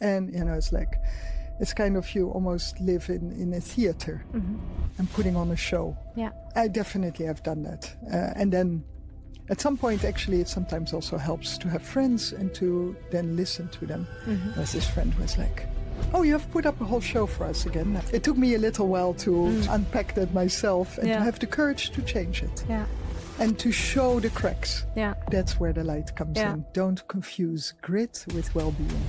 And, it's kind of you almost live in a theater and putting on a show. Yeah. I definitely have done that. And then at some point, actually, it sometimes also helps to have friends and to then listen to them. As this friend was like, oh, you have put up a whole show for us again. It took me a little while to unpack that myself and to have the courage to change it. Yeah. And to show the cracks. Yeah. That's where the light comes in. Don't confuse grit with well-being.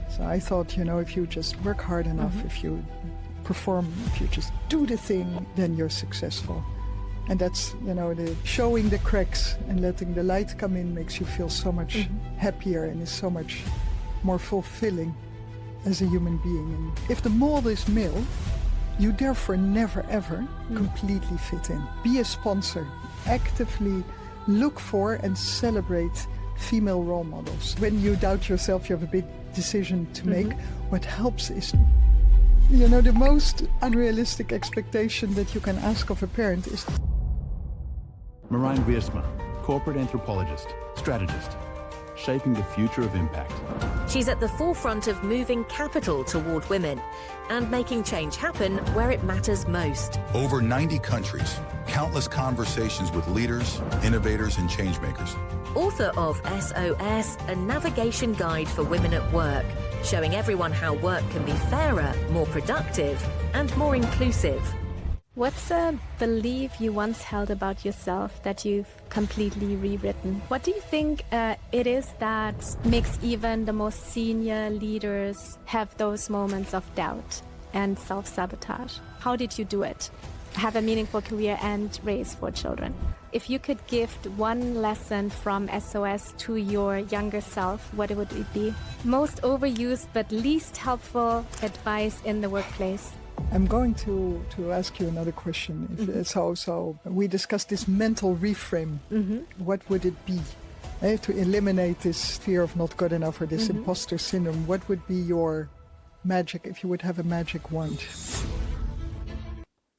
So I thought, if you just work hard enough, if you perform, if you just do the thing, then you're successful. And that's, the showing the cracks and letting the light come in makes you feel so much happier and is so much more fulfilling as a human being. And if the mold is male, you therefore never ever completely fit in. Be a sponsor. Actively look for and celebrate female role models. When you doubt yourself, you have a big decision to make. What helps is, the most unrealistic expectation that you can ask of a parent is... Marijn Wiersma, corporate anthropologist, strategist, shaping the future of impact. She's at the forefront of moving capital toward women and making change happen where it matters most. Over 90 countries, countless conversations with leaders, innovators, and changemakers. Author of SOS, a navigation guide for women at work, showing everyone how work can be fairer, more productive, and more inclusive. What's a belief you once held about yourself that you've completely rewritten? What do you think it is that makes even the most senior leaders have those moments of doubt and self-sabotage? How did you do it? Have a meaningful career and raise 4 children. If you could gift one lesson from SOS to your younger self, what would it be? Most overused but least helpful advice in the workplace. I'm going to ask you another question. So we discussed this mental reframe. What would it be to eliminate this fear of not good enough or this imposter syndrome? What would be your magic if you would have a magic wand?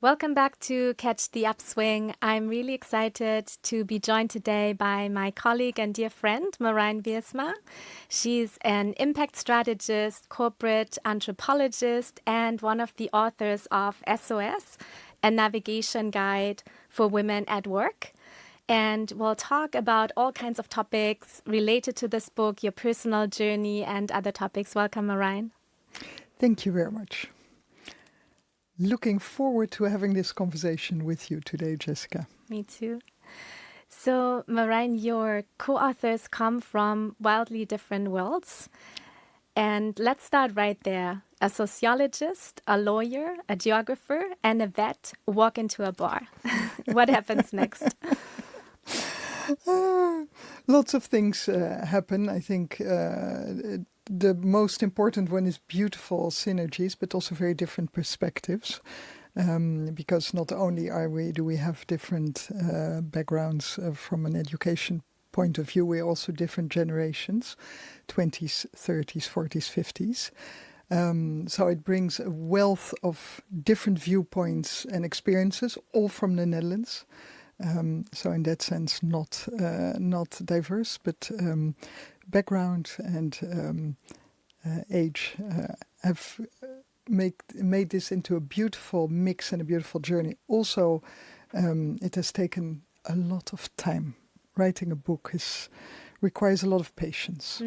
Welcome back to Catch the Upswing. I'm really excited to be joined today by my colleague and dear friend, Marijn Wiersma. She's an impact strategist, corporate anthropologist, and one of the authors of SOS, a navigation guide for women at work. And we'll talk about all kinds of topics related to this book, your personal journey, and other topics. Welcome, Marijn. Thank you very much. Looking forward to having this conversation with you today, Jessica. Me too. So, Marijn, your co-authors come from wildly different worlds. And let's start right there. A sociologist, a lawyer, a geographer, and a vet walk into a bar. What happens next? Lots of things happen. I think the most important one is beautiful synergies, but also very different perspectives. Because not only do we have different backgrounds from an education point of view, we're also different generations, 20s, 30s, 40s, 50s. So it brings a wealth of different viewpoints and experiences, all from the Netherlands. So in that sense, not diverse, but background and age have made this into a beautiful mix and a beautiful journey. Also, it has taken a lot of time. Writing a book requires a lot of patience.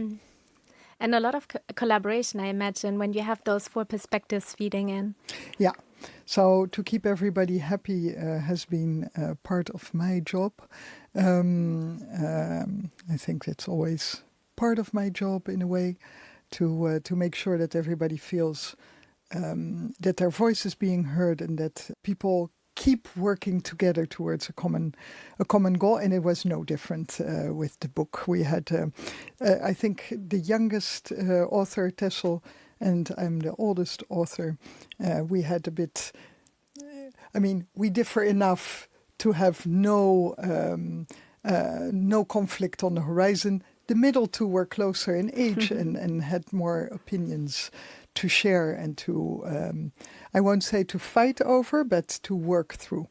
And a lot of collaboration, I imagine, when you have those 4 perspectives feeding in. Yeah. So to keep everybody happy has been part of my job. I think it's always part of my job in a way to make sure that everybody feels that their voice is being heard and that people keep working together towards a common goal. And it was no different with the book. We had, I think, the youngest author, Tessel, and I'm the oldest author. We had a bit, we differ enough to have no conflict on the horizon. The middle 2 were closer in age and had more opinions to share and to, I won't say to fight over, but to work through.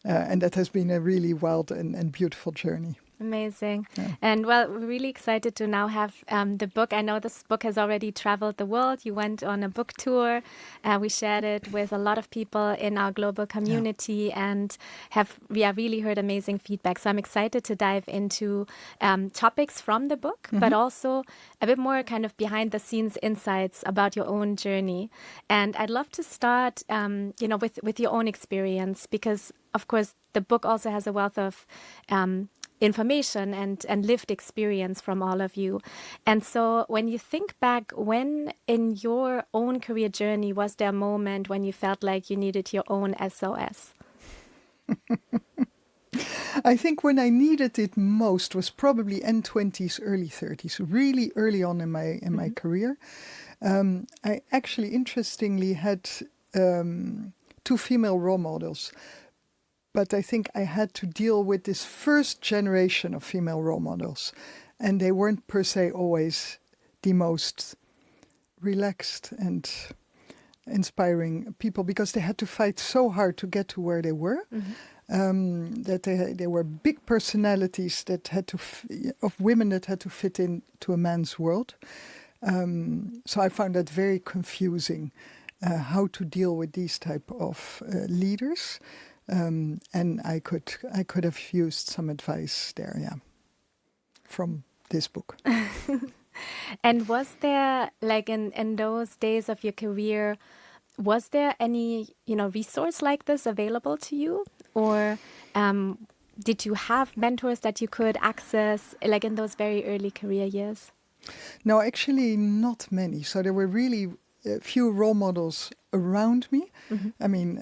And that has been a really wild and beautiful journey. Amazing. And well, we're really excited to now have the book. I know this book has already traveled the world. You went on a book tour. We shared it with a lot of people in our global community and have really heard amazing feedback. So I'm excited to dive into topics from the book, but also a bit more kind of behind the scenes insights about your own journey. And I'd love to start, with your own experience, because of course the book also has a wealth of information and lived experience from all of you. And so when you think back, when in your own career journey was there a moment when you felt like you needed your own SOS? I think when I needed it most was probably end 20s, early 30s, really early on in my career. I actually, interestingly, had 2 female role models. But I think I had to deal with this first generation of female role models. And they weren't per se always the most relaxed and inspiring people, because they had to fight so hard to get to where they were. That they were big personalities that had to of women that had to fit into a man's world. So I found that very confusing, how to deal with these type of leaders. And I could have used some advice there, from this book. And was there, like in those days of your career, was there any, resource like this available to you? Or did you have mentors that you could access, like in those very early career years? No, actually not many. So there were really few role models around me. I mean,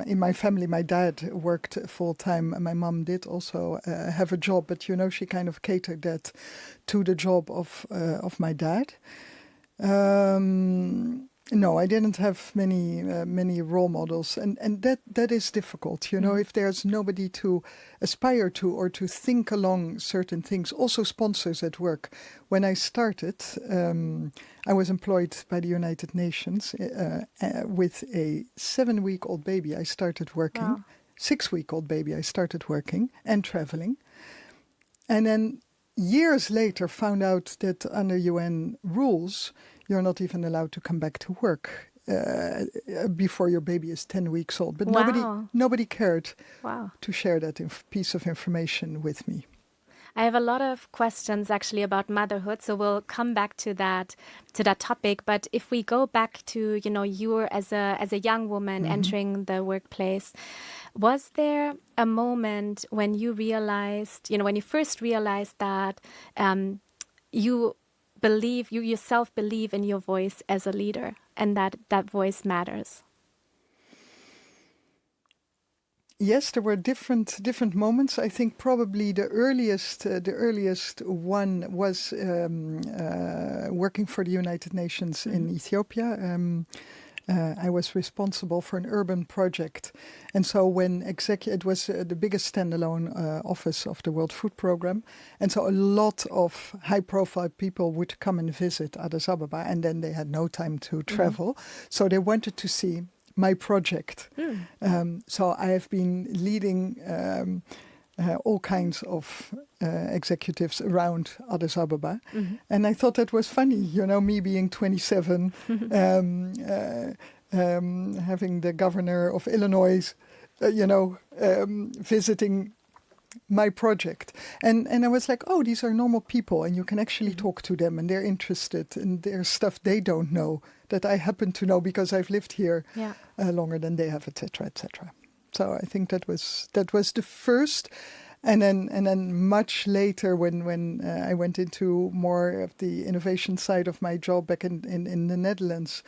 in my family, my dad worked full time. My mom did also have a job, but she kind of catered that to the job of my dad. No, I didn't have many role models, and that is difficult. If there's nobody to aspire to or to think along certain things. Also, sponsors at work. When I started, I was employed by the United Nations with a 7-week-old baby. I started working. Wow. 6-week-old baby. I started working and traveling, and then years later found out that under UN rules, you're not even allowed to come back to work before your baby is 10 weeks old. But nobody cared to share that piece of information with me. I have a lot of questions actually about motherhood, so we'll come back to that topic. But if we go back to you were as a young woman entering the workplace, was there a moment when you realized, when you first realized that you yourself believe in your voice as a leader, and that voice matters? Yes, there were different moments. I think probably the earliest one was working for the United Nations in Ethiopia. I was responsible for an urban project. And so when it was the biggest standalone office of the World Food Programme. And so a lot of high-profile people would come and visit Addis Ababa, and then they had no time to travel. So they wanted to see my project. So I have been leading all kinds of executives around Addis Ababa. And I thought that was funny, me being 27, having the governor of Illinois, visiting my project. And I was like, oh, these are normal people, and you can actually talk to them, and they're interested, and there's stuff they don't know that I happen to know because I've lived here longer than they have, etc., etc. So I think that was the first. And then much later, when I went into more of the innovation side of my job back in the Netherlands,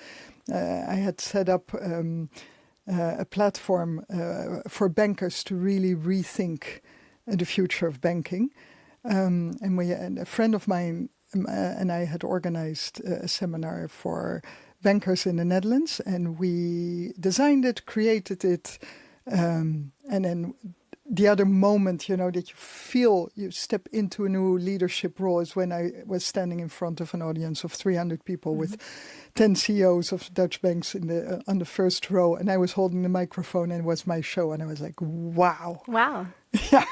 I had set up a platform for bankers to really rethink the future of banking. And a friend of mine and I had organized a seminar for bankers in the Netherlands, and we designed it, created it, and then the other moment, that you feel you step into a new leadership role is when I was standing in front of an audience of 300 people with 10 CEOs of Dutch banks on the first row, and I was holding the microphone, and it was my show, and I was like, wow. Wow. Yeah.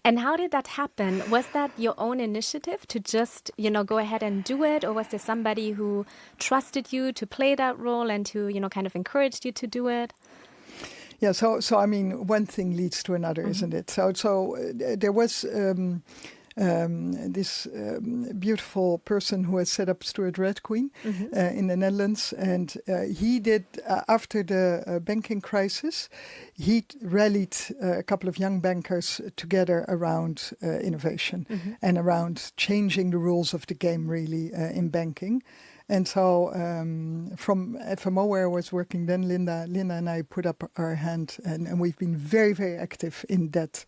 And how did that happen? Was that your own initiative to just, go ahead and do it? Or was there somebody who trusted you to play that role and who, kind of encouraged you to do it? Yeah, so I mean, one thing leads to another, isn't it? So there was this beautiful person who has set up Stuart Red Queen in the Netherlands, and he did after the banking crisis, he rallied a couple of young bankers together around innovation and around changing the rules of the game, really, in banking. And so from FMO, where I was working then, Linda and I put up our hand, and we've been very, very active in that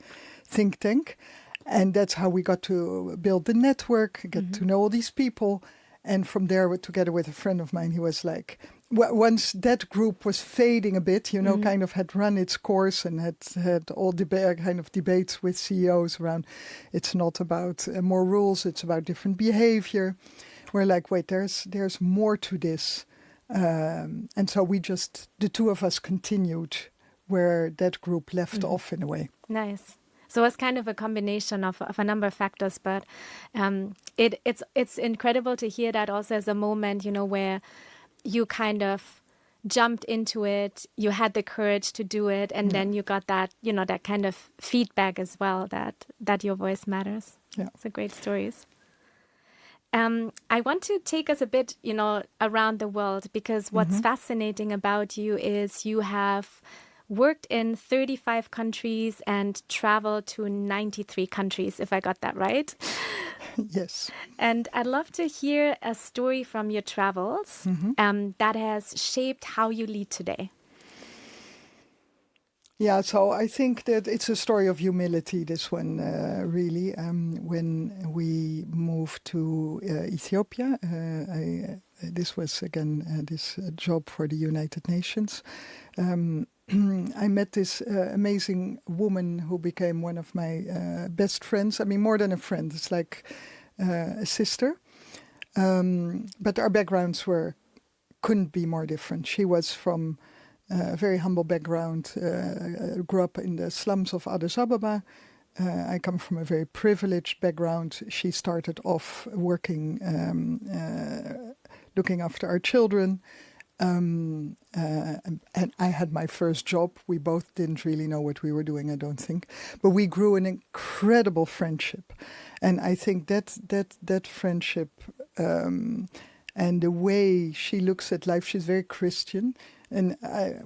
think tank. And that's how we got to build the network, get to know all these people. And from there, together with a friend of mine, he was like, once that group was fading a bit, kind of had run its course and had all kind of debates with CEOs around, it's not about more rules, it's about different behavior. We're like, wait, there's more to this. And so the two of us continued where that group left off in a way. Nice. So it's kind of a combination of a number of factors, but it's incredible to hear that also as a moment, where you kind of jumped into it, you had the courage to do it, and then you got that, that kind of feedback as well, that your voice matters. Yeah. It's a great stories. I want to take us a bit, around the world, because what's fascinating about you is you have worked in 35 countries and traveled to 93 countries, if I got that right. Yes. And I'd love to hear a story from your travels that has shaped how you lead today. Yeah, so I think that it's a story of humility, this one, really. When we moved to Ethiopia, this was, again, this job for the United Nations. I met this amazing woman who became one of my best friends. I mean, more than a friend, it's like a sister. But our backgrounds couldn't be more different. She was from a very humble background, grew up in the slums of Addis Ababa. I come from a very privileged background. She started off working, looking after our children. And I had my first job. We both didn't really know what we were doing, I don't think. But we grew an incredible friendship. And I think that friendship and the way she looks at life, she's very Christian. And I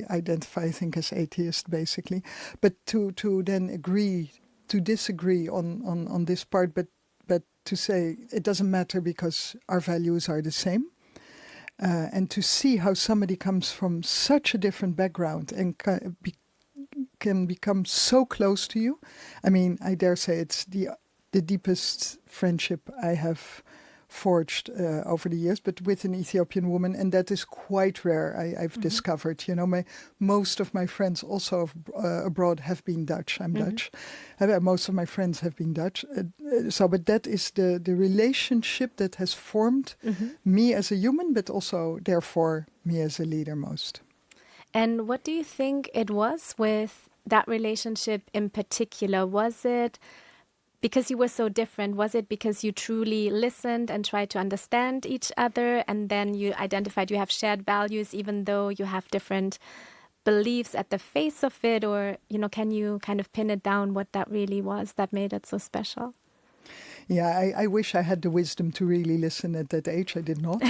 identify, I think, as atheist, basically. But to then disagree on this part, but to say it doesn't matter because our values are the same. And to see how somebody comes from such a different background and can become so close to you. I mean, I dare say it's the deepest friendship I have forged over the years, but with an Ethiopian woman, and that is quite rare. I've discovered, most of my friends also abroad have been Dutch. I'm Dutch. Most of my friends have been Dutch. But that is the relationship that has formed me as a human, but also, therefore, me as a leader most. And what do you think it was with that relationship in particular? Was it because you were so different? Was it because you truly listened and tried to understand each other, and then you identified you have shared values even though you have different beliefs at the face of it? Or, can you kind of pin it down what that really was that made it so special? Yeah, I wish I had the wisdom to really listen at that age. I did not.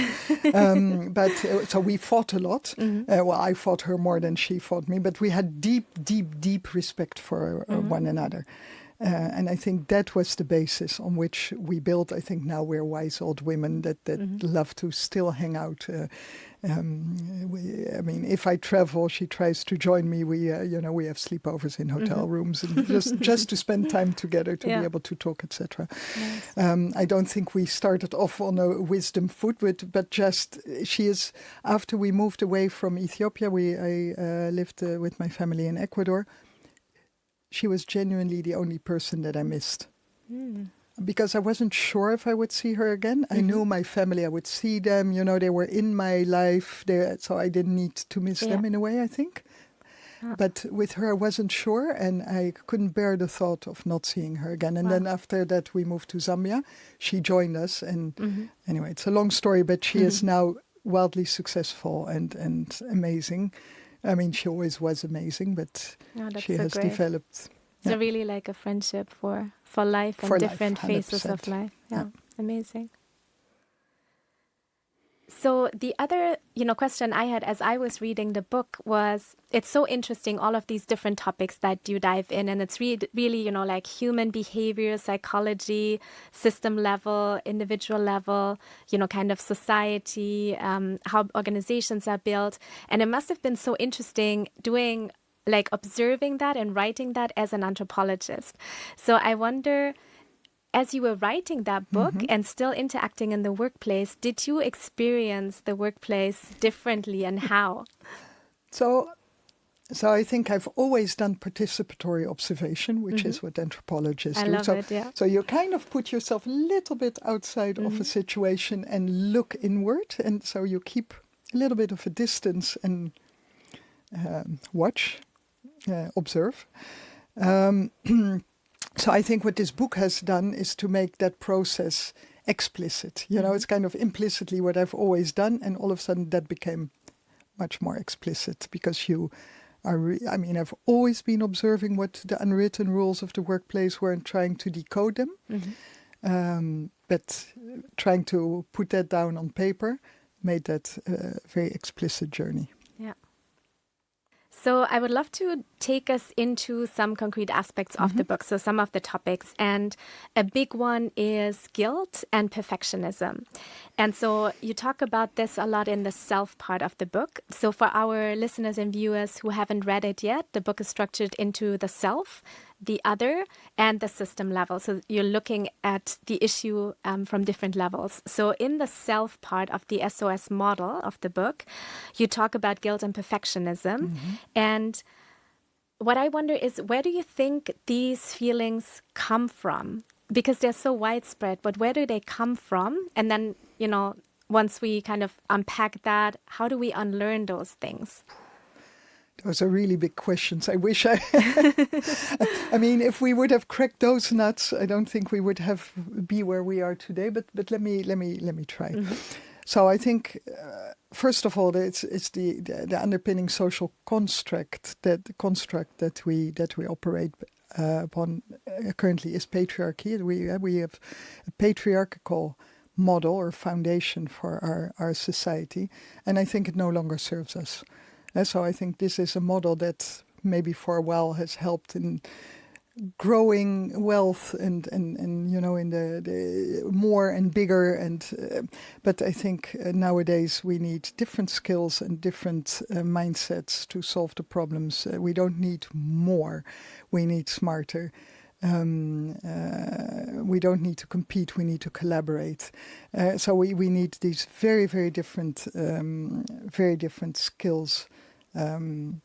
So we fought a lot. Well, I fought her more than she fought me, but we had deep respect for one another. And I think that was the basis on which we built. I think now we're wise old women that love to still hang out. If I travel, she tries to join me. We have sleepovers in hotel rooms, and just to spend time together to be able to talk, etc. Nice. I don't think we started off on a wisdom foot, but just she is. After we moved away from Ethiopia, I lived with my family in Ecuador. She was genuinely the only person that I missed. Because I wasn't sure if I would see her again. I knew my family, I would see them, they were in my life, so I didn't need to miss them in a way, I think. But with her, I wasn't sure, and I couldn't bear the thought of not seeing her again. And then after that, we moved to Zambia. She joined us, and anyway, it's a long story, but she is now wildly successful and amazing. I mean, she always was amazing, but she has developed. So really like a friendship for life and different phases of life. Yeah, amazing. So the other, question I had as I was reading the book was, it's so interesting, all of these different topics that you dive in, and it's really, like human behavior, psychology, system level, individual level, kind of society, how organizations are built. And it must have been so interesting doing, like observing that and writing that as an anthropologist. So I wonder, as you were writing that book and still interacting in the workplace, did you experience the workplace differently, and how? So I think I've always done participatory observation, which is what anthropologists do. I love it, yeah. So you kind of put yourself a little bit outside of a situation and look inward. And so you keep a little bit of a distance and watch, observe. So I think what this book has done is to make that process explicit. It's kind of implicitly what I've always done, and all of a sudden that became much more explicit because you are. I've always been observing what the unwritten rules of the workplace were and trying to decode them, but trying to put that down on paper made that a very explicit journey. Yeah. So I would love to take us into some concrete aspects of the book, so some of the topics. And a big one is guilt and perfectionism. And so you talk about this a lot in the self part of the book. So for our listeners and viewers who haven't read it yet, the book is structured into the self, the other, and the system level. So you're looking at the issue from different levels. So in the self part of the SOS model of the book, you talk about guilt and perfectionism. And what I wonder is, where do you think these feelings come from? Because they're so widespread, but where do they come from? And then, once we kind of unpack that, how do we unlearn those things? Those are really big questions. I wish if we would have cracked those nuts, I don't think we would be where we are today. But let me try. So I think, first of all, it's the underpinning social construct that we operate upon currently is patriarchy. We have a patriarchal model or foundation for our society, and I think it no longer serves us. So I think this is a model that maybe for a while has helped in growing wealth and in the more and bigger but I think nowadays we need different skills and different mindsets to solve the problems. We don't need more, we need smarter. We don't need to compete, we need to collaborate. So we need these very, very different skills. And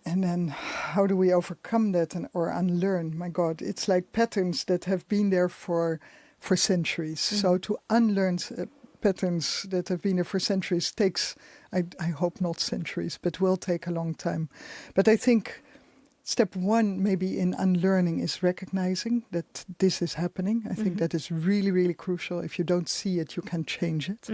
then how do we overcome that or unlearn? My God, it's like patterns that have been there for centuries. So to unlearn patterns that have been there for centuries takes, I hope not centuries, but will take a long time. But I think step one, maybe in unlearning, is recognizing that this is happening. I think that is really, really crucial. If you don't see it, you can change it.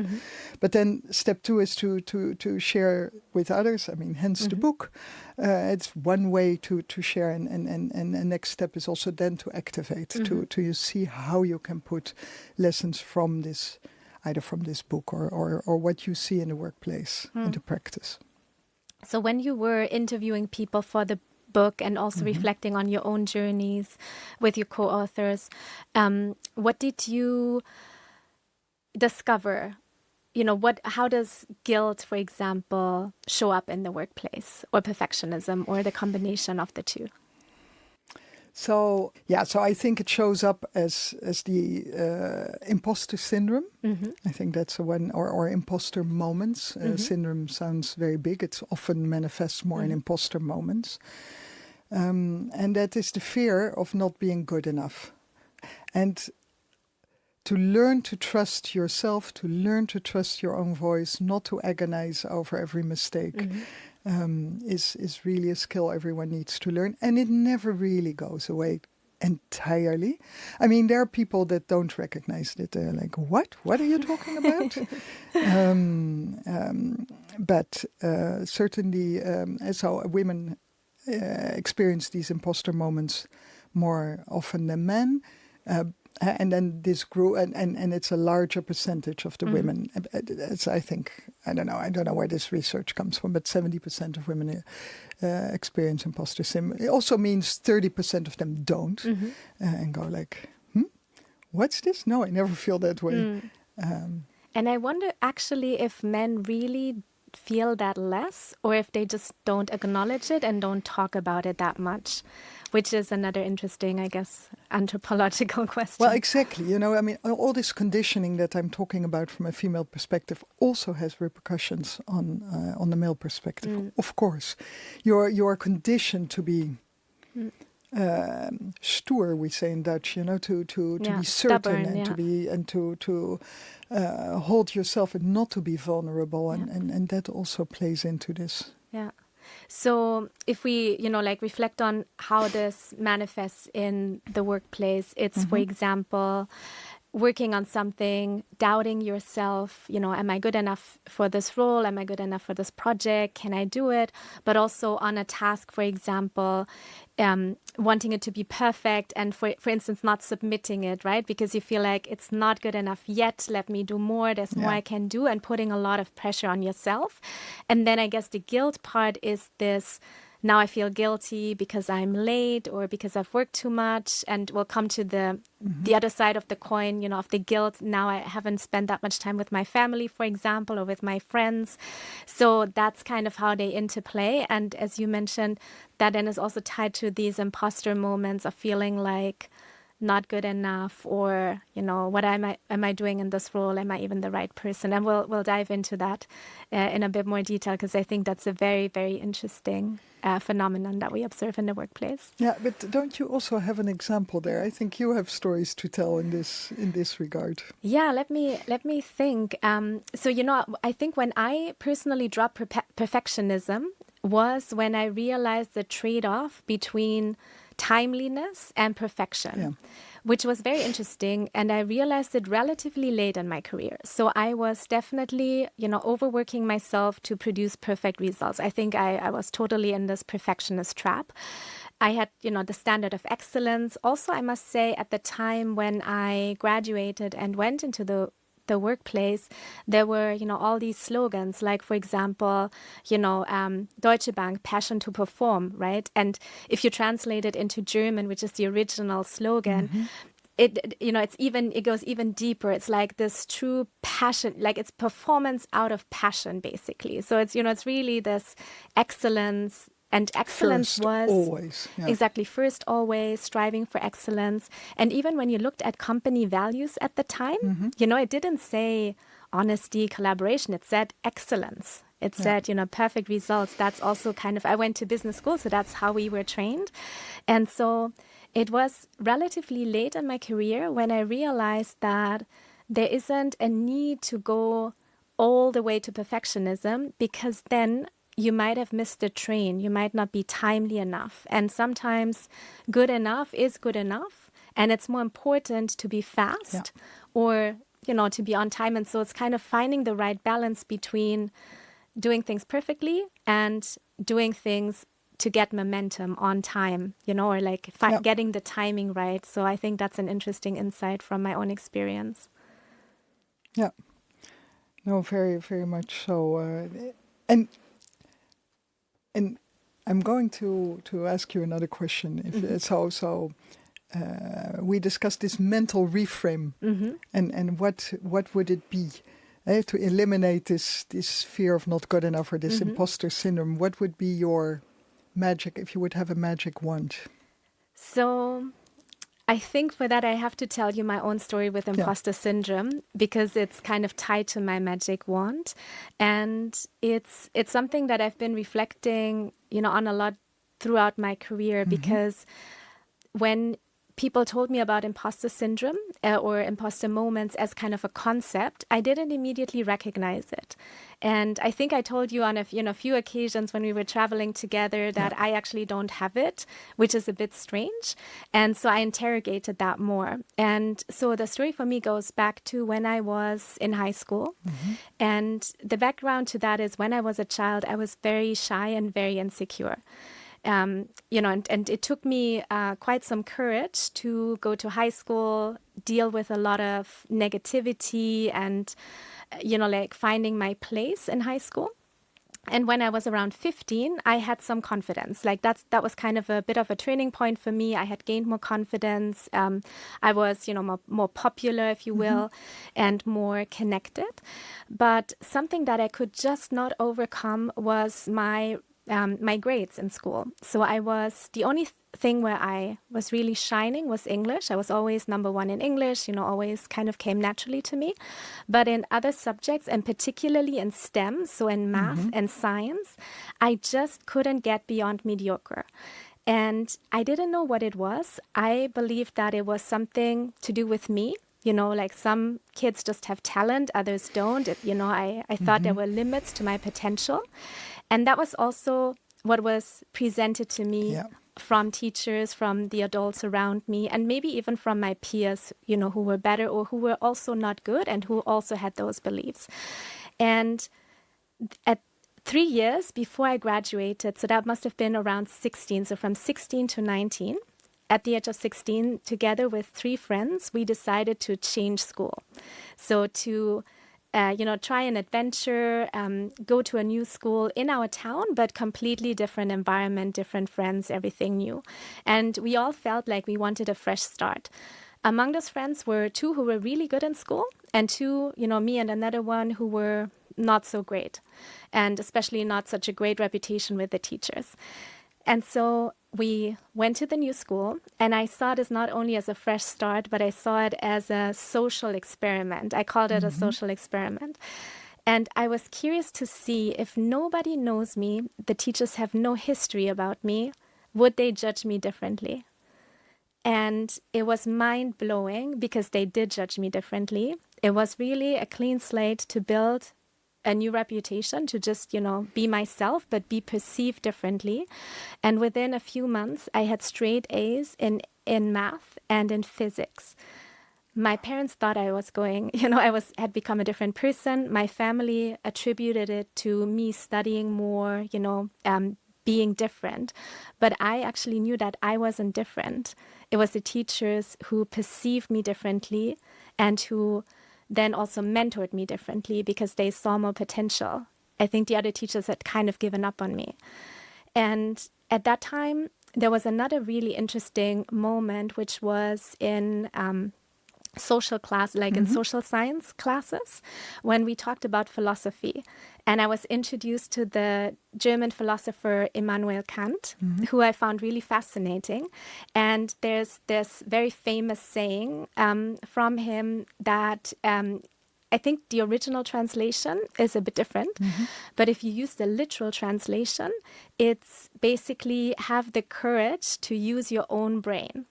But then step two is to share with others. Hence the book. It's one way to share. And the next step is also then to activate, to see how you can put lessons from this, either from this book or what you see in the workplace into practice. So when you were interviewing people for the book and also reflecting on your own journeys with your co-authors, what did you discover? How does guilt, for example, show up in the workplace, or perfectionism, or the combination of the two? So I think it shows up as the imposter syndrome. I think that's one, or imposter moments. Syndrome sounds very big. It often manifests more in imposter moments. And that is the fear of not being good enough. And to learn to trust yourself, to learn to trust your own voice, not to agonize over every mistake. is really a skill everyone needs to learn, and it never really goes away entirely. I mean, there are people that don't recognize it. They're like, "What? What are you talking about?" But certainly, so women experience these imposter moments more often than men. And then this grew, and it's a larger percentage of the women. It's, I think, I don't know where this research comes from, but 70% of women experience imposter syndrome. It also means 30% of them don't, and go like, what's this? No, I never feel that way. And I wonder actually if men really feel that less, or if they just don't acknowledge it and don't talk about it that much, which is another interesting, I guess, anthropological question. Well, exactly. You know, I mean, all this conditioning that I'm talking about from a female perspective also has repercussions on the male perspective. Of course, you're conditioned to be stoer, we say in Dutch. You know, to be certain, stubborn, and to hold yourself and not to be vulnerable, and that also plays into this. Yeah. So if we, reflect on how this manifests in the workplace, it's, for example, working on something, doubting yourself, am I good enough for this role? Am I good enough for this project? Can I do it? But also on a task, for example, wanting it to be perfect and, for instance, not submitting it, right? Because you feel like it's not good enough yet. Let me do more. There's more I can do, and putting a lot of pressure on yourself. And then I guess the guilt part is this. Now I feel guilty because I'm late or because I've worked too much, and we'll come to the other side of the coin, of the guilt. Now I haven't spent that much time with my family, for example, or with my friends. So that's kind of how they interplay. And as you mentioned, that then is also tied to these imposter moments of feeling like not good enough, or what am I doing in this role? Am I even the right person? And we'll dive into that in a bit more detail, because I think that's a very, very interesting phenomenon that we observe in the workplace. Yeah, but don't you also have an example there? I think you have stories to tell in this regard. Yeah, let me think. So I think when I personally dropped perfectionism was when I realized the trade-off between timeliness and perfection, which was very interesting. And I realized it relatively late in my career. So I was definitely, overworking myself to produce perfect results. I think I was totally in this perfectionist trap. I had, the standard of excellence. Also, I must say, at the time when I graduated and went into the workplace, there were, all these slogans, like, for example, Deutsche Bank, passion to perform, right? And if you translate it into German, which is the original slogan, it goes even deeper. It's like this true passion, like it's performance out of passion, basically. So it's, it's really this excellence. And excellence was always, exactly first, always striving for excellence. And even when you looked at company values at the time, it didn't say honesty, collaboration. It said excellence. It said, perfect results. That's also kind of, I went to business school, so that's how we were trained. And so it was relatively late in my career when I realized that there isn't a need to go all the way to perfectionism, because then you might have missed the train. You might not be timely enough. And sometimes good enough is good enough. And it's more important to be fast or, to be on time. And so it's kind of finding the right balance between doing things perfectly and doing things to get momentum on time, or like getting the timing right. So I think that's an interesting insight from my own experience. Yeah. No, very, very much so. And I'm going to ask you another question. We discussed this mental reframe, and what would it be to eliminate this fear of not good enough or this imposter syndrome? What would be your magic, if you would have a magic wand? So I think for that, I have to tell you my own story with imposter syndrome, because it's kind of tied to my magic wand. And it's something that I've been reflecting, on a lot throughout my career, because when people told me about imposter syndrome or imposter moments as kind of a concept, I didn't immediately recognize it. And I think I told you on a few occasions when we were traveling together that I actually don't have it, which is a bit strange. And so I interrogated that more. And so the story for me goes back to when I was in high school. And the background to that is when I was a child, I was very shy and very insecure. And it took me quite some courage to go to high school, deal with a lot of negativity and, like finding my place in high school. And when I was around 15, I had some confidence. Like that was kind of a bit of a turning point for me. I had gained more confidence. I was, more popular, if you will, and more connected. But something that I could just not overcome was my grades in school. So the only thing where I was really shining was English. I was always number one in English, always kind of came naturally to me. But in other subjects, and particularly in STEM, so in math and science, I just couldn't get beyond mediocre. And I didn't know what it was. I believed that it was something to do with me. Like some kids just have talent, others don't. I thought there were limits to my potential. And that was also what was presented to me from teachers, from the adults around me, and maybe even from my peers, who were better or who were also not good and who also had those beliefs. And at 3 years before I graduated, so that must have been around 16, so from 16 to 19, at the age of 16, together with 3 friends, we decided to change school. So to try an adventure, go to a new school in our town, but completely different environment, different friends, everything new. And we all felt like we wanted a fresh start. Among those friends were 2 who were really good in school and 2, me and another one who were not so great, and especially not such a great reputation with the teachers. And so we went to the new school, and I saw this not only as a fresh start, but I saw it as a social experiment. I called it a social experiment. And I was curious to see if nobody knows me, the teachers have no history about me, would they judge me differently? And it was mind-blowing because they did judge me differently. It was really a clean slate to build a new reputation, to just, be myself, but be perceived differently. And within a few months, I had straight A's in math and in physics. My parents thought I was going, had become a different person. My family attributed it to me studying more, being different. But I actually knew that I wasn't different. It was the teachers who perceived me differently and who then also mentored me differently because they saw more potential. I think the other teachers had kind of given up on me. And at that time, there was another really interesting moment, which was in social class, like in social science classes, when we talked about philosophy. And I was introduced to the German philosopher Immanuel Kant, who I found really fascinating. And there's this very famous saying from him that I think the original translation is a bit different. But if you use the literal translation, it's basically have the courage to use your own brain.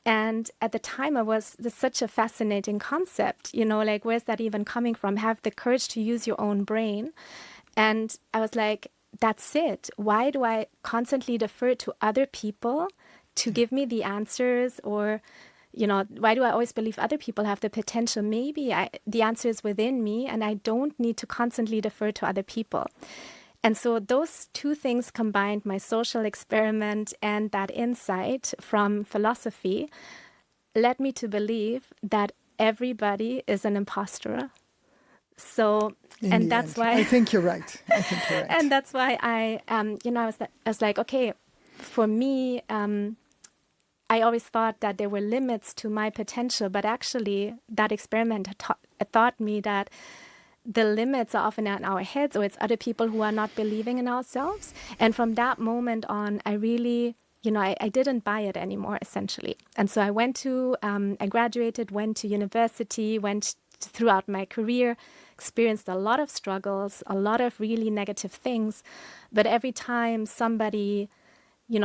And at the time, this such a fascinating concept, like, where's that even coming from? Have the courage to use your own brain. And I was like, that's it. Why do I constantly defer to other people to give me the answers? Or, why do I always believe other people have the potential? Maybe the answer is within me, and I don't need to constantly defer to other people. And so those 2 things combined, my social experiment and that insight from philosophy, led me to believe that everybody is an imposter. So, and that's why I think you're right. And that's why I was like, okay, for me, I always thought that there were limits to my potential, but actually that experiment taught me that the limits are often in our heads, or it's other people who are not believing in ourselves. And from that moment on, I really, I didn't buy it anymore, essentially. And so I I graduated, went to university, went throughout my career, experienced a lot of struggles, a lot of really negative things. But every time somebody,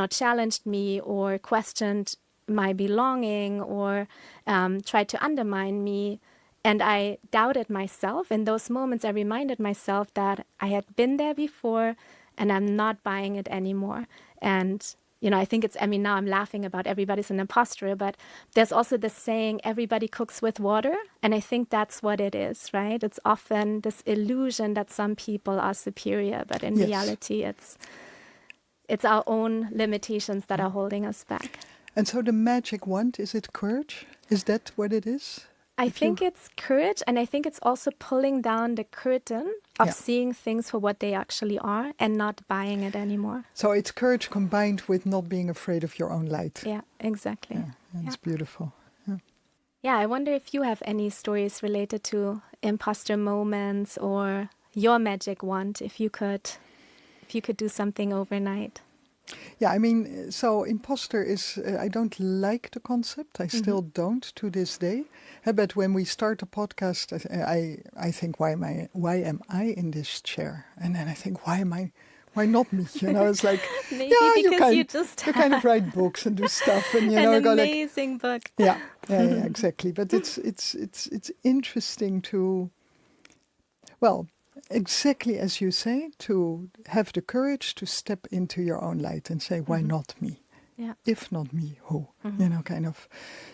challenged me or questioned my belonging or tried to undermine me. And I doubted myself. In those moments, I reminded myself that I had been there before and I'm not buying it anymore. And, I think now I'm laughing about everybody's an imposter, but there's also this saying, everybody cooks with water. And I think that's what it is, right? It's often this illusion that some people are superior, but in reality, it's our own limitations that are holding us back. And so the magic wand, is it courage? Is that what it is? I think it's courage, and I think it's also pulling down the curtain of seeing things for what they actually are and not buying it anymore. So it's courage combined with not being afraid of your own light. Yeah, exactly. Yeah, it's beautiful. Yeah, I wonder if you have any stories related to imposter moments or your magic wand, if you could do something overnight. Yeah, so imposter is, I don't like the concept. I still don't to this day. But when we start a podcast, I think, why am I in this chair? And then I think, why not me? It's like, maybe because you kind of write books and do stuff. And, an amazing book. Yeah, exactly. But it's interesting to, well, exactly as you say, to have the courage to step into your own light and say, why not me? Yeah. If not me, who? Kind of.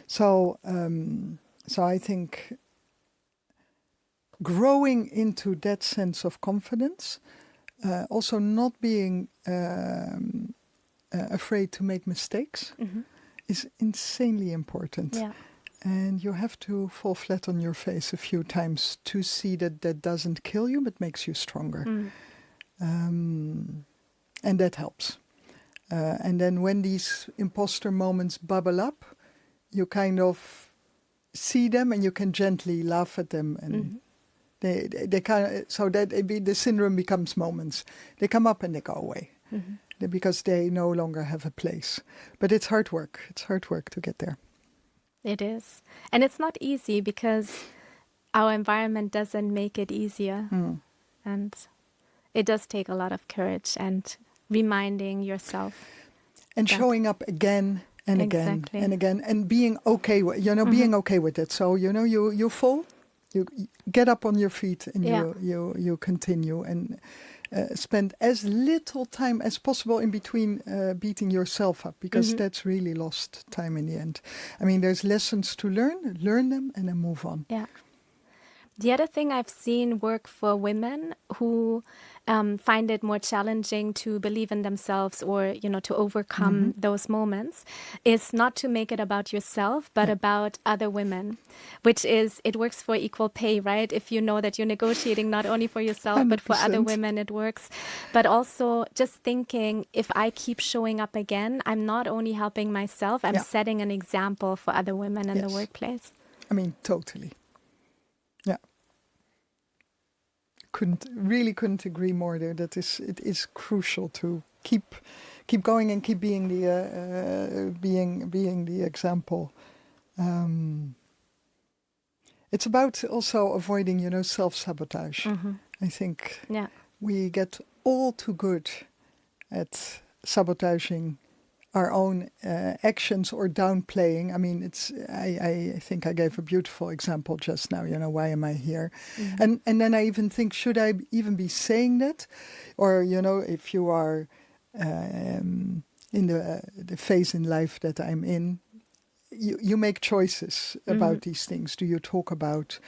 So I think growing into that sense of confidence, also not being afraid to make mistakes is insanely important. Yeah. And you have to fall flat on your face a few times to see that doesn't kill you, but makes you stronger. And that helps. And then when these imposter moments bubble up, you kind of see them and you can gently laugh at them. And they kind of, so that the syndrome becomes moments. They come up and they go away because they no longer have a place. But it's hard work. It's hard work to get there. It is. And it's not easy because our environment doesn't make it easier. And it does take a lot of courage and reminding yourself. And showing up again and again and again and being okay with, being okay with it. So, you fall, you get up on your feet and you continue and spend as little time as possible in between beating yourself up, because that's really lost time in the end. There's lessons to learn them and then move on. Yeah. The other thing I've seen work for women who find it more challenging to believe in themselves or, to overcome those moments is not to make it about yourself, but about other women, which is, it works for equal pay, right? If you know that you're negotiating not only for yourself, 100%. But for other women, it works. But also just thinking, if I keep showing up again, I'm not only helping myself, I'm setting an example for other women in the workplace. Totally. Yeah. Couldn't agree more there. It is crucial to keep going and keep being the example. It's about also avoiding, self-sabotage. I think we get all too good at sabotaging our own actions or downplaying. I think I gave a beautiful example just now, why am I here? And then I even think, should I even be saying that? Or, if you are in the phase in life that I'm in, you make choices about these things. Do you talk about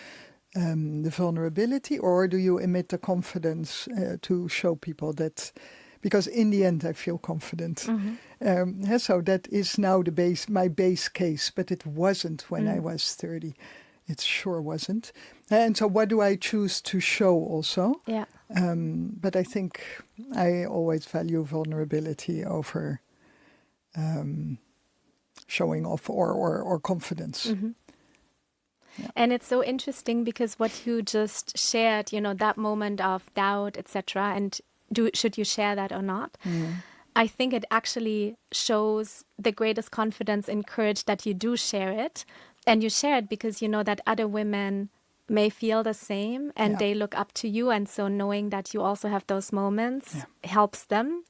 the vulnerability, or do you emit the confidence to show people that? Because in the end, I feel confident. So that is now my base case, but it wasn't when I was 30. It sure wasn't. And so what do I choose to show also? Yeah. But I think I always value vulnerability over showing off or confidence. Yeah. And it's so interesting because what you just shared, that moment of doubt, etc., and should you share that or not? I think it actually shows the greatest confidence and courage that you do share it. And you share it because you know that other women may feel the same and they look up to you. And so knowing that you also have those moments helps them,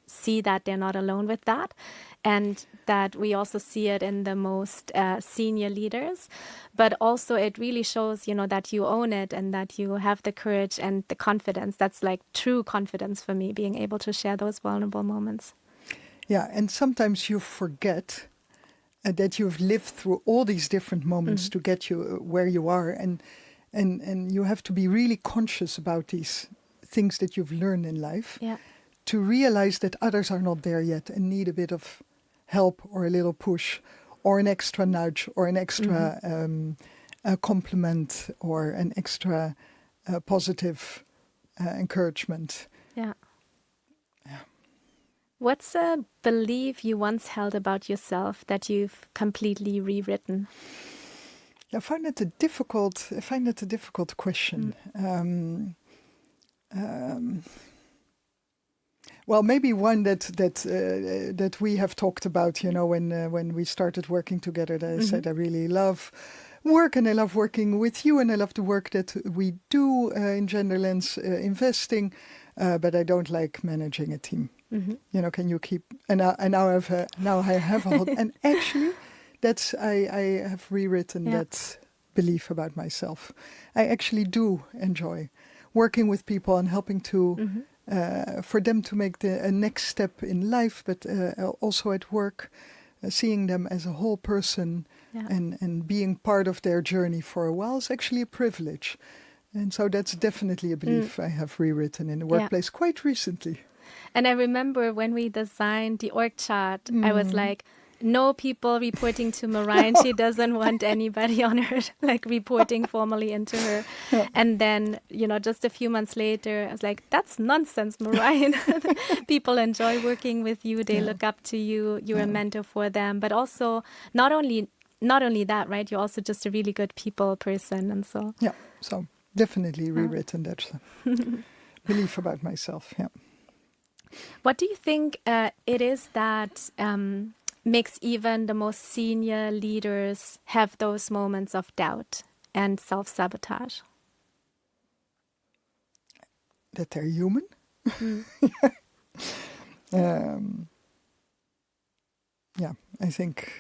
see that they're not alone with that. And that we also see it in the most senior leaders. But also it really shows, that you own it and that you have the courage and the confidence. That's like true confidence for me, being able to share those vulnerable moments. Yeah, and sometimes you forget that you've lived through all these different moments to get you where you are. And you have to be really conscious about these things that you've learned in life to realize that others are not there yet and need a bit of help or a little push or an extra nudge or an extra compliment or an extra positive encouragement. Yeah. What's a belief you once held about yourself that you've completely rewritten? I find it a difficult question. Well, maybe one that we have talked about, when we started working together. That I said I really love work and I love working with you and I love the work that we do in Genderlands investing, but I don't like managing a team. Can you keep? And now I have a whole. And actually, I have rewritten that belief about myself. I actually do enjoy working with people and helping to for them to make a next step in life, but also at work, seeing them as a whole person and being part of their journey for a while is actually a privilege. And so that's definitely a belief I have rewritten in the workplace quite recently. And I remember when we designed the org chart, I was like, no people reporting to Marijn. She doesn't want anybody on her, reporting formally into her. And then, just a few months later, I was like, that's nonsense, Marijn. People enjoy working with you. They look up to you. You're a mentor for them. But also, not only that, right? You're also just a really good people person. And so... Yeah, so definitely rewritten that belief about myself, What do you think it is that makes even the most senior leaders have those moments of doubt and self-sabotage? That they're human. I think.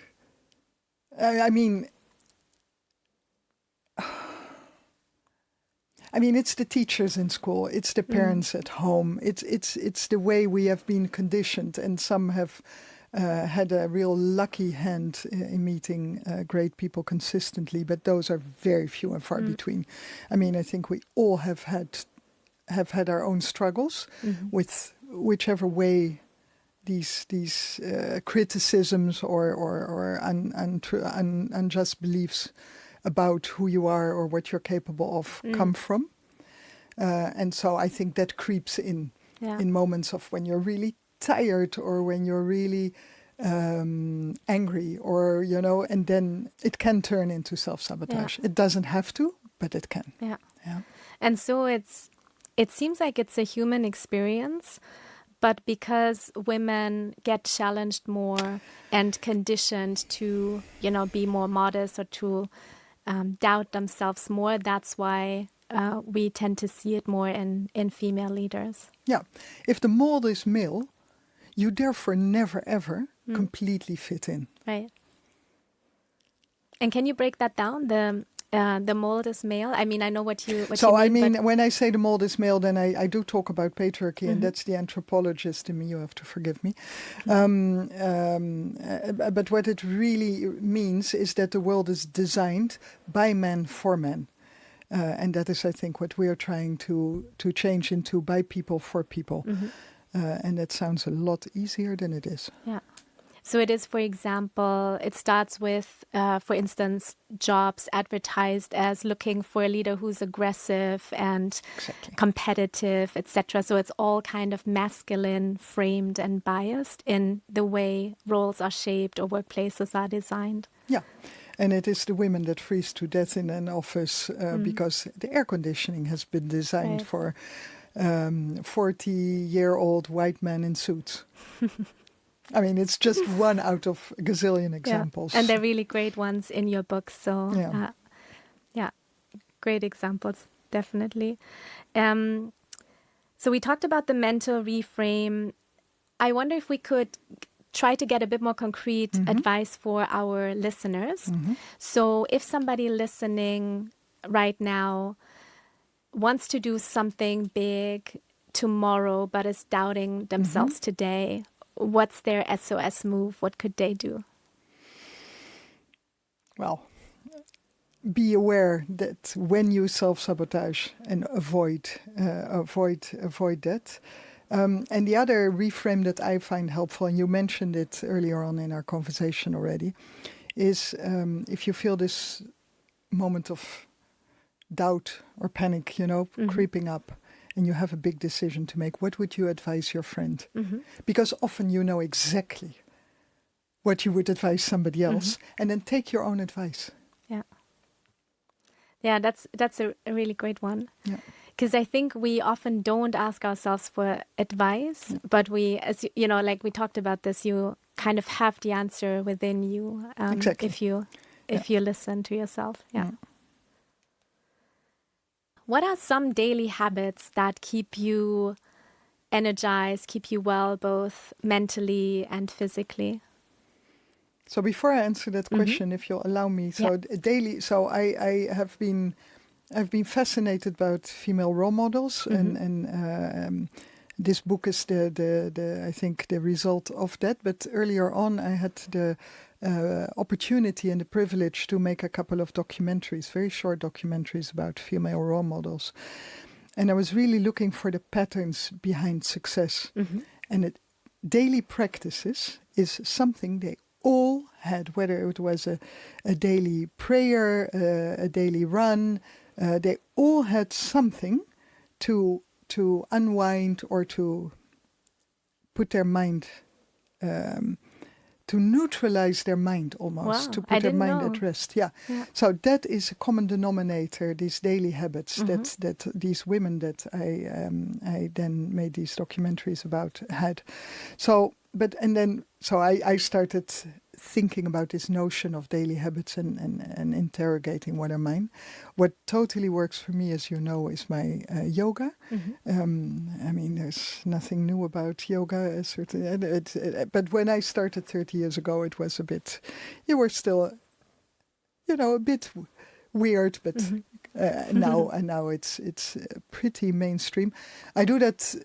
It's the teachers in school, it's the parents at home, it's the way we have been conditioned, and some have had a real lucky hand in meeting great people consistently, but those are very few and far between. I think we all have had our own struggles with whichever way these criticisms or unjust beliefs about who you are or what you're capable of come from. And so I think that creeps in moments of when you're really tired or when you're really angry or, and then it can turn into self-sabotage. It doesn't have to, but it can. Yeah. And so it seems like it's a human experience, but because women get challenged more and conditioned to, be more modest or to doubt themselves more, that's why we tend to see it more in female leaders. Yeah. If the mold is male, you therefore never ever completely fit in. Right. And can you break that down? The mold is male. I know what you mean. When I say the mold is male, then I do talk about patriarchy, and that's the anthropologist in me. You have to forgive me. But what it really means is that the world is designed by men for men. And that is, I think, what we are trying to change into by people for people. And that sounds a lot easier than it is. Yeah. So it is, for example, it starts with, for instance, jobs advertised as looking for a leader who's aggressive and competitive, etc. So it's all kind of masculine, framed and biased in the way roles are shaped or workplaces are designed. Yeah. And it is the women that freeze to death in an office because the air conditioning has been designed for 40-year-old white men in suits. It's just one out of a gazillion examples. And they're really great ones in your book. So, great examples, definitely. So we talked about the mental reframe. I wonder if we could try to get a bit more concrete advice for our listeners. So if somebody listening right now wants to do something big tomorrow but is doubting themselves today, what's their SOS move? What could they do? Well, be aware that when you self-sabotage and avoid that. And the other reframe that I find helpful, and you mentioned it earlier on in our conversation already, is if you feel this moment of doubt or panic, creeping up, and you have a big decision to make, what would you advise your friend? Because often you know exactly what you would advise somebody else, and then take your own advice. Yeah, that's a really great one. Yeah. Because I think we often don't ask ourselves for advice, but we, as like we talked about this, you kind of have the answer within you exactly. if you listen to yourself. Yeah. What are some daily habits that keep you energized, keep you well, both mentally and physically? So before I answer that question, if you'll allow me, daily. So I've been fascinated about female role models, and this book is the I think the result of that. But earlier on, I had the opportunity and the privilege to make a couple of documentaries, very short documentaries about female role models, and I was really looking for the patterns behind success. And daily practices is something they all had, whether it was a daily prayer, a daily run. They all had something to unwind or to put their mind, to neutralize their mind almost, to put their mind at rest. Yeah. So that is a common denominator, these daily habits that these women that I then made these documentaries about had. So I started thinking about this notion of daily habits and interrogating what are mine. What totally works for me, as you know, is my yoga. I mean, there's nothing new about yoga, certainly. But when I started 30 years ago, it was you were still, a bit weird, but now it's pretty mainstream. I do that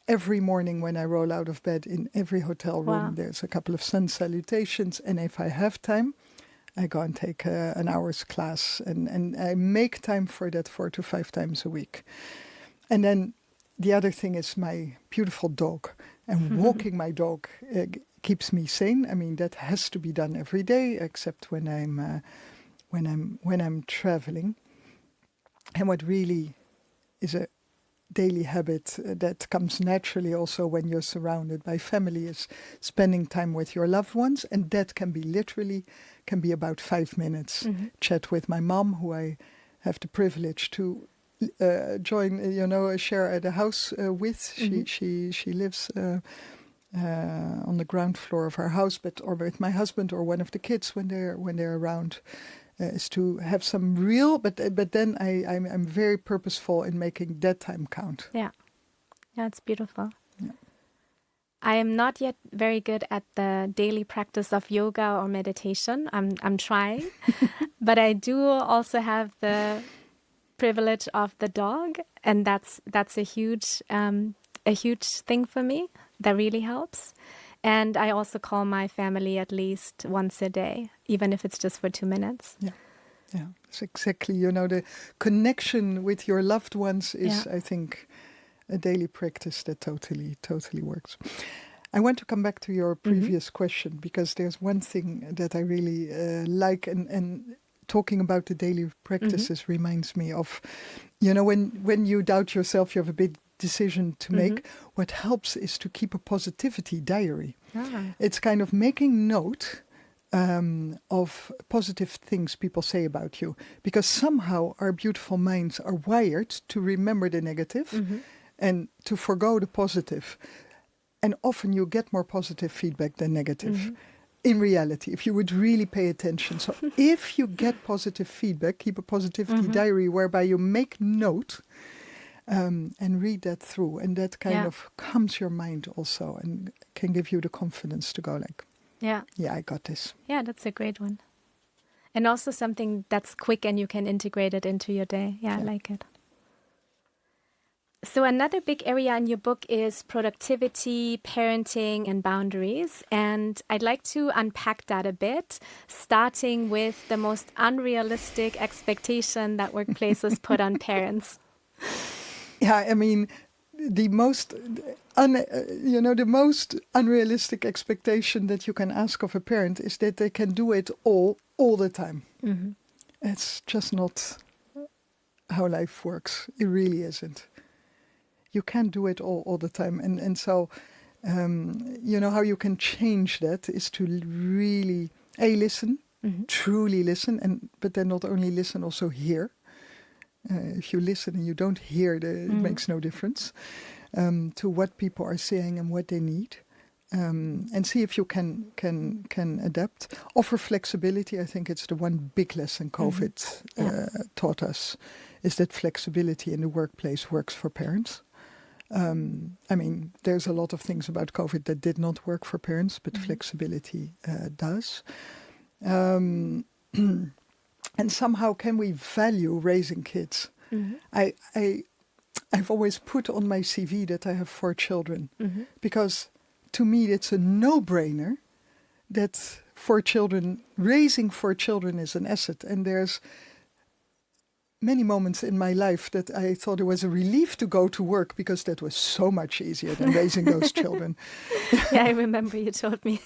every morning when I roll out of bed. In every hotel room. Wow. There's a couple of sun salutations, and if I have time, I go and take an hour's class, and I make time for that 4 to 5 times a week. And then the other thing is my beautiful dog, and walking my dog keeps me sane. I mean, that has to be done every day, except when I'm traveling. And what really is a daily habit that comes naturally also when you're surrounded by family is spending time with your loved ones, and that can be about 5 minutes. Chat with my mom, who I have the privilege to share at a house with. She lives on the ground floor of our house, or with my husband or one of the kids when they're around. Is to have some real, but then I'm very purposeful in making that time count. Yeah, it's beautiful. Yeah. I am not yet very good at the daily practice of yoga or meditation. I'm trying, but I do also have the privilege of the dog, and that's a huge thing for me. That really helps. And I also call my family at least once a day, even if it's just for 2 minutes. Yeah, it's exactly, the connection with your loved ones is, I think, a daily practice that totally works. I want to come back to your previous question, because there's one thing that I really like, and talking about the daily practices reminds me of, when you doubt yourself, you have a big decision to make. What helps is to keep a positivity diary. It's kind of making note of positive things people say about you, because somehow our beautiful minds are wired to remember the negative and to forgo the positive, and often you get more positive feedback than negative. in reality, if you would really pay attention. So if you get positive feedback, keep a positivity diary whereby you make note and read that through. And that kind of calms your mind also and can give you the confidence to go like, yeah, I got this. Yeah, that's a great one. And also something that's quick and you can integrate it into your day. Yeah, I like it. So another big area in your book is productivity, parenting, and boundaries. And I'd like to unpack that a bit, starting with the most unrealistic expectation that workplaces put on parents. Yeah, I mean, the most unrealistic expectation that you can ask of a parent is that they can do it all the time. Mm-hmm. It's just not how life works. It really isn't. You can't do it all the time. And so, how you can change that is to really, listen, truly listen, but then not only listen, also hear. If you listen and you don't hear, it makes no difference to what people are saying and what they need. And see if you can adapt. Offer flexibility. I think it's the one big lesson COVID taught us, is that flexibility in the workplace works for parents. I mean, there's a lot of things about COVID that did not work for parents, but flexibility does. And somehow can we value raising kids? I've always put on my CV that I have 4 children because to me it's a no-brainer that raising 4 children is an asset. And there's many moments in my life that I thought it was a relief to go to work because that was so much easier than raising those children. Yeah, I remember you told me.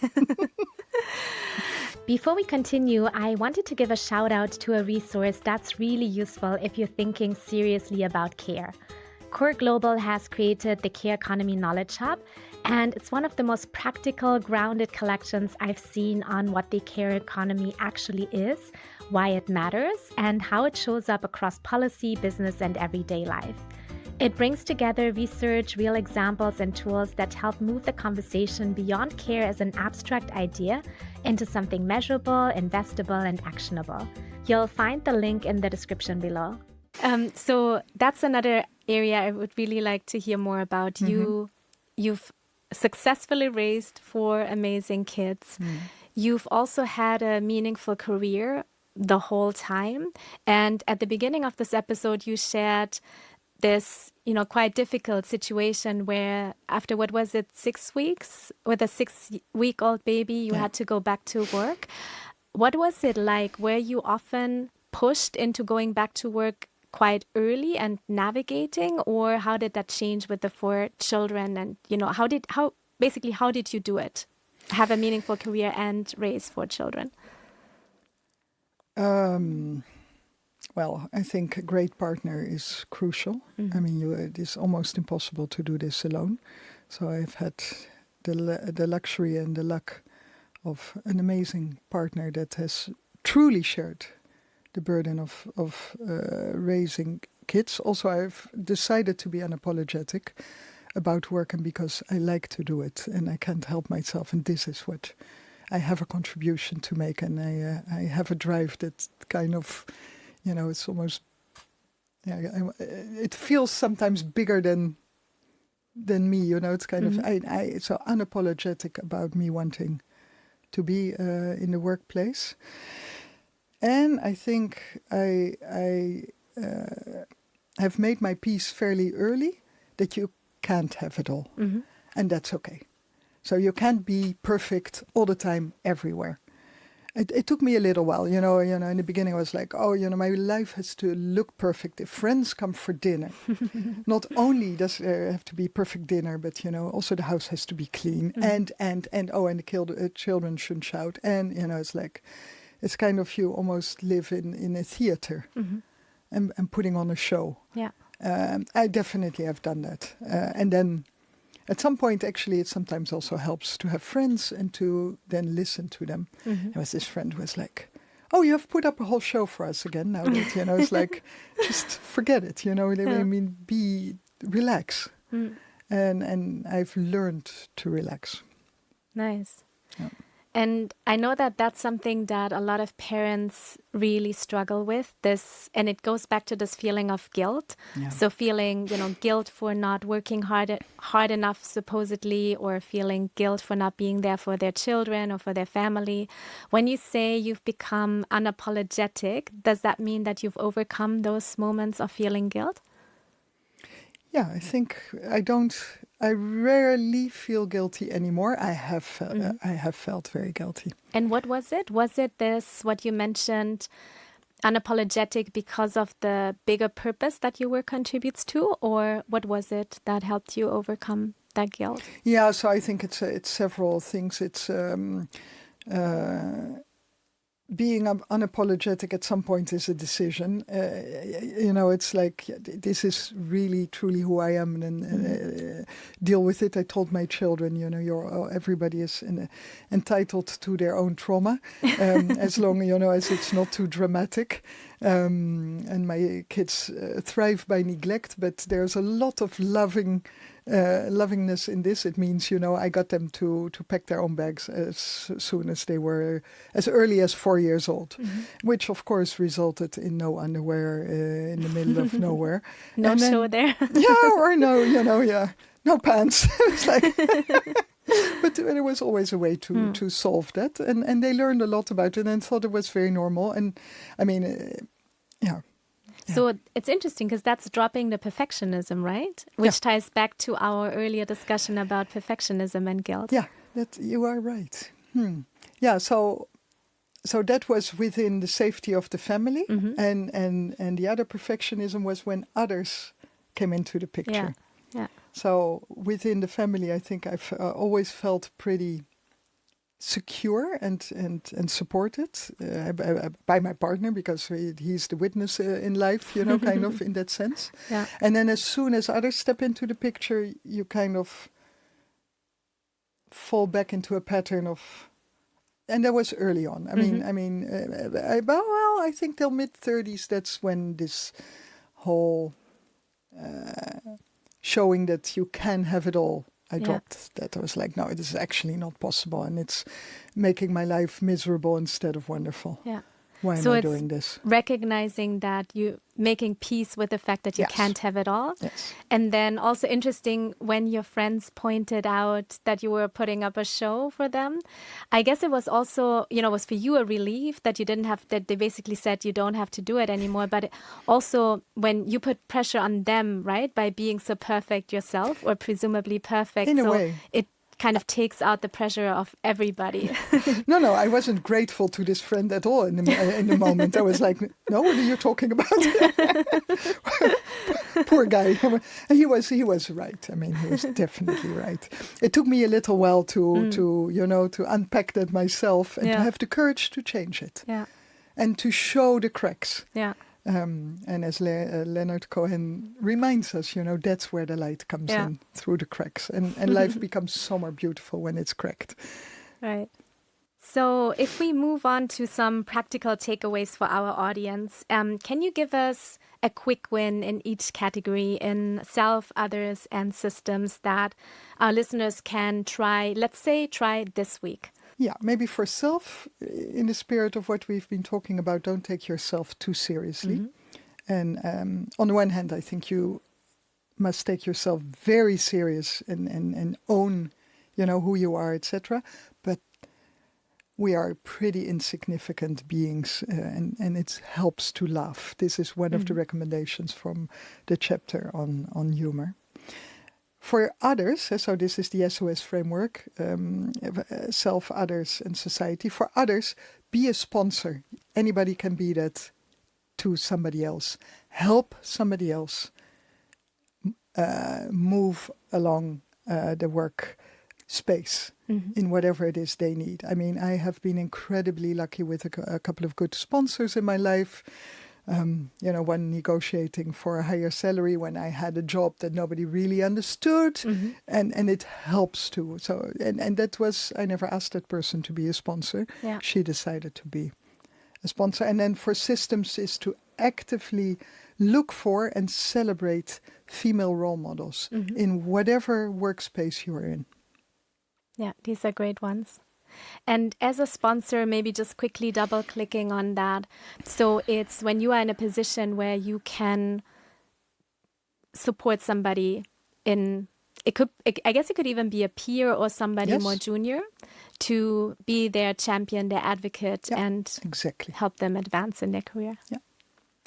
Before we continue, I wanted to give a shout out to a resource that's really useful if you're thinking seriously about care. Core Global has created the Care Economy Knowledge Hub, and it's one of the most practical, grounded collections I've seen on what the care economy actually is, why it matters, and how it shows up across policy, business, and everyday life. It brings together research, real examples, and tools that help move the conversation beyond care as an abstract idea into something measurable, investable, and actionable. You'll find the link in the description below. So that's another area I would really like to hear more about. You've successfully raised 4 amazing kids. You've also had a meaningful career the whole time. And at the beginning of this episode, you shared this, quite difficult situation where after, 6 weeks? With a 6-week-old baby, you had to go back to work. What was it like? Were you often pushed into going back to work quite early and navigating, or how did that change with the 4 children? And, how did you do it? Have a meaningful career and raise 4 children? Well, I think a great partner is crucial. I mean, it is almost impossible to do this alone. So I've had the luxury and the luck of an amazing partner that has truly shared the burden of raising kids. Also, I've decided to be unapologetic about work, and because I like to do it and I can't help myself. And this is what I have a contribution to make, and I have a drive that kind of, it's almost, it feels sometimes bigger than me. It's kind of it's so unapologetic about me wanting to be in the workplace. And I think I have made my peace fairly early that you can't have it all. And that's okay. So you can't be perfect all the time everywhere. It took me a little while, in the beginning I was like, my life has to look perfect. If friends come for dinner, not only does there have to be perfect dinner, but, also the house has to be clean and the children shouldn't shout. And, it's like, it's kind of you almost live in a theater and putting on a show. Yeah. I definitely have done that. And then at some point, actually, it sometimes also helps to have friends and to then listen to them. There was this friend who was like, oh, you have put up a whole show for us again now. That, it's like, just forget it, I mean, relax. And I've learned to relax. Nice. Yeah. And I know that that's something that a lot of parents really struggle with, this, and it goes back to this feeling of guilt. Yeah. So feeling, guilt for not working hard enough, supposedly, or feeling guilt for not being there for their children or for their family. When you say you've become unapologetic, does that mean that you've overcome those moments of feeling guilt? Yeah, I think I rarely feel guilty anymore. I have felt very guilty. And what was it? Was it this, what you mentioned, unapologetic because of the bigger purpose that your work contributes to? Or what was it that helped you overcome that guilt? Yeah, so I think it's several things. It's being unapologetic at some point is a decision. It's like, this is really, truly who I am, and deal with it. I told my children, everybody is entitled to their own trauma, as long, as it's not too dramatic. And my kids thrive by neglect, but there's a lot of lovingness in this. It means, I got them to pack their own bags as early as 4 years old, which of course resulted in no underwear in the middle of nowhere. No show there. No pants. It's like, but there was always a way to solve that, and they learned a lot about it and thought it was very normal. And I mean, yeah. So it's interesting because that's dropping the perfectionism, right? Which ties back to our earlier discussion about perfectionism and guilt. Yeah, you are right. Yeah, so that was within the safety of the family, and the other perfectionism was when others came into the picture. Yeah. So within the family, I think I've always felt pretty secure and supported by my partner, because he's the witness in life, kind of in that sense. Yeah. And then as soon as others step into the picture, you kind of fall back into a pattern of, and that was early on. I think till mid-30s, that's when this whole showing that you can have it all, I dropped that. I was like, no, it is actually not possible, and it's making my life miserable instead of wonderful. Yeah. Why am I doing this? Recognizing that you making peace with the fact that you can't have it all. Yes. And then also interesting when your friends pointed out that you were putting up a show for them. I guess it was also, was for you a relief that you didn't have, that they basically said you don't have to do it anymore. But also when you put pressure on them, right, by being so perfect yourself, or presumably perfect. In a way. It kind of takes out the pressure of everybody. No, I wasn't grateful to this friend at all in the moment. I was like, no, what are you talking about? Poor guy. And he was right. I mean, he was definitely right. It took me a little while to unpack that myself and to have the courage to change it. Yeah. And to show the cracks. Yeah. And as Leonard Cohen reminds us, that's where the light comes in, through the cracks. And life becomes so more beautiful when it's cracked. Right. So if we move on to some practical takeaways for our audience, can you give us a quick win in each category in self, others, and systems that our listeners can try this week? Yeah, maybe for self, in the spirit of what we've been talking about, don't take yourself too seriously. And on the one hand, I think you must take yourself very serious and own, who you are, etc. But we are pretty insignificant beings, and it helps to laugh. This is one of the recommendations from the chapter on humor. For others, so this is the SOS framework, self, others, and society. For others, be a sponsor. Anybody can be that to somebody else. Help somebody else move along the work space in whatever it is they need. I mean, I have been incredibly lucky with a couple of good sponsors in my life. One negotiating for a higher salary when I had a job that nobody really understood, and it helps too. So, and that was, I never asked that person to be a sponsor. Yeah. She decided to be a sponsor. And then for systems is to actively look for and celebrate female role models in whatever workspace you're in. Yeah, these are great ones. And as a sponsor, maybe just quickly double clicking on that. So it's when you are in a position where you can support somebody I guess it could even be a peer or somebody more junior to be their champion, their advocate, and exactly help them advance in their career. Yeah,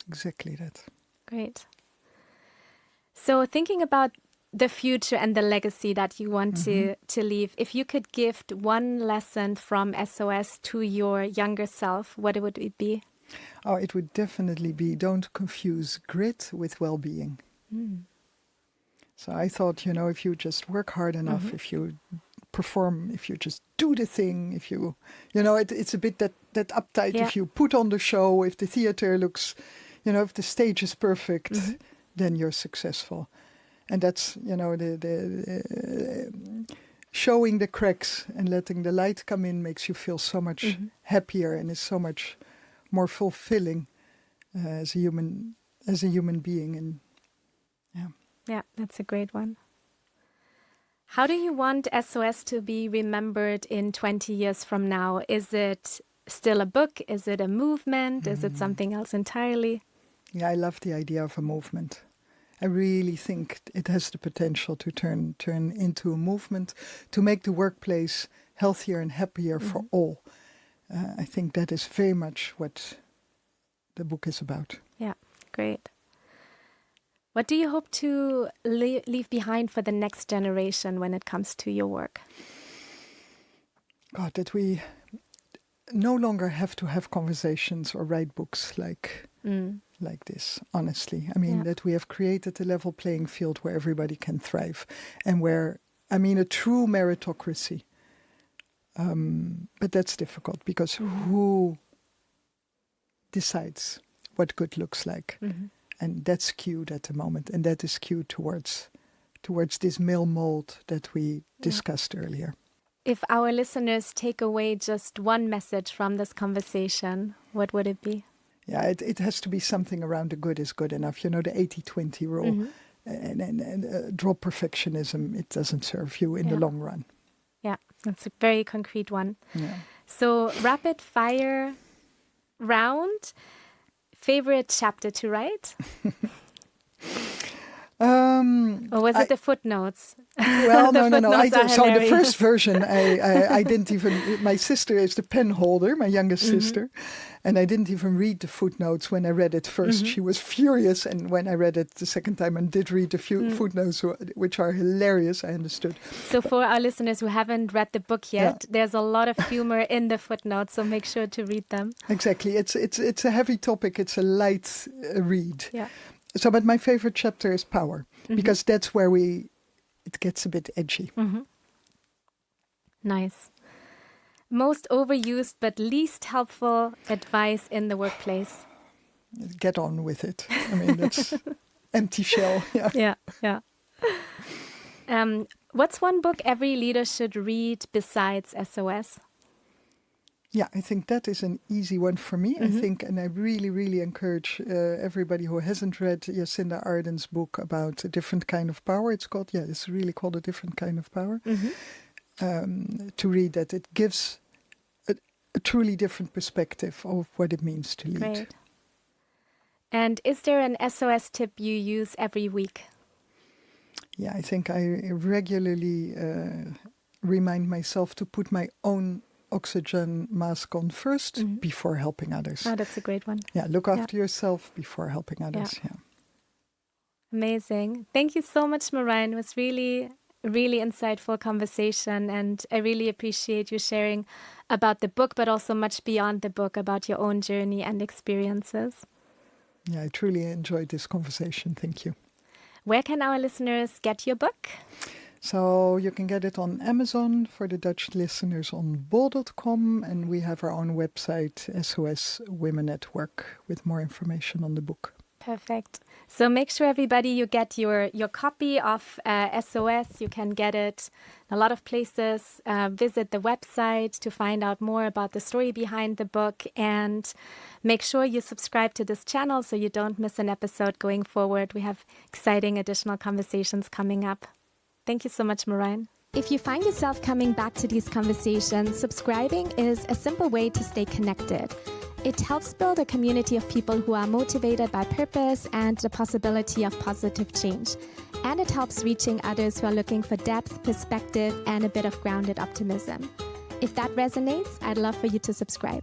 exactly that. Great. So thinking about the future and the legacy that you want to leave, if you could gift one lesson from SOS to your younger self, what would it be? Oh, it would definitely be don't confuse grit with well-being. So I thought, if you just work hard enough, if you perform, if you just do the thing, if you, it's a bit that uptight. If you put on the show, if the theater looks, if the stage is perfect, then you're successful. And that's, the showing the cracks and letting the light come in makes you feel so much happier and is so much more fulfilling as a human being. And yeah, that's a great one. How do you want SOS to be remembered in 20 years from now? Is it still a book? Is it a movement? Is it something else entirely? Yeah, I love the idea of a movement. I really think it has the potential to turn into a movement, to make the workplace healthier and happier for all. I think that is very much what the book is about. Yeah, great. What do you hope to leave behind for the next generation when it comes to your work? God, that we no longer have to have conversations or write books like this, honestly. I mean, that we have created a level playing field where everybody can thrive and where, a true meritocracy. But that's difficult because who decides what good looks like? And that's skewed at the moment, and that is skewed towards this male mold that we discussed earlier. If our listeners take away just one message from this conversation, what would it be? Yeah, it has to be something around the good is good enough. The 80-20 rule. And drop perfectionism. It doesn't serve you in the long run. Yeah, that's a very concrete one. Yeah. So rapid fire round. Favorite chapter to write? Or was it the footnotes? Well, no. So the hilarious. first version, I didn't even. My sister is the pen holder, my youngest sister, and I didn't even read the footnotes when I read it first. She was furious, and when I read it the second time and did read the few footnotes, which are hilarious, I understood. So for our listeners who haven't read the book yet, there's a lot of humor in the footnotes, so make sure to read them. Exactly, it's a heavy topic. It's a light read. Yeah. So, but my favorite chapter is power, because that's where it gets a bit edgy. Nice. Most overused but least helpful advice in the workplace? Get on with it. That's empty shell. Yeah. What's one book every leader should read besides SOS? Yeah, I think that is an easy one for me. I think, and I really, really encourage everybody who hasn't read Jacinda Ardern's book about a different kind of power. It's really called A Different Kind of Power. To read that. It gives a truly different perspective of what it means to lead. Great. And is there an SOS tip you use every week? Yeah, I think I regularly remind myself to put my own oxygen mask on first before helping others. Oh, that's a great one. Yeah, look after yourself before helping others. Yeah. Amazing. Thank you so much, Marijn. It was really insightful conversation, and I really appreciate you sharing about the book, but also much beyond the book, about your own journey and experiences. Yeah, I truly enjoyed this conversation. Thank you. Where can our listeners get your book? So you can get it on Amazon, for the Dutch listeners on bol.com, and we have our own website, SOS Women at Work, with more information on the book. Perfect. So make sure, everybody, you get your copy of SOS. You can get it in a lot of places. Visit the website to find out more about the story behind the book, and make sure you subscribe to this channel so you don't miss an episode going forward. We have exciting additional conversations coming up. Thank you so much, Marijn. If you find yourself coming back to these conversations, subscribing is a simple way to stay connected. It helps build a community of people who are motivated by purpose and the possibility of positive change. And it helps reaching others who are looking for depth, perspective, and a bit of grounded optimism. If that resonates, I'd love for you to subscribe.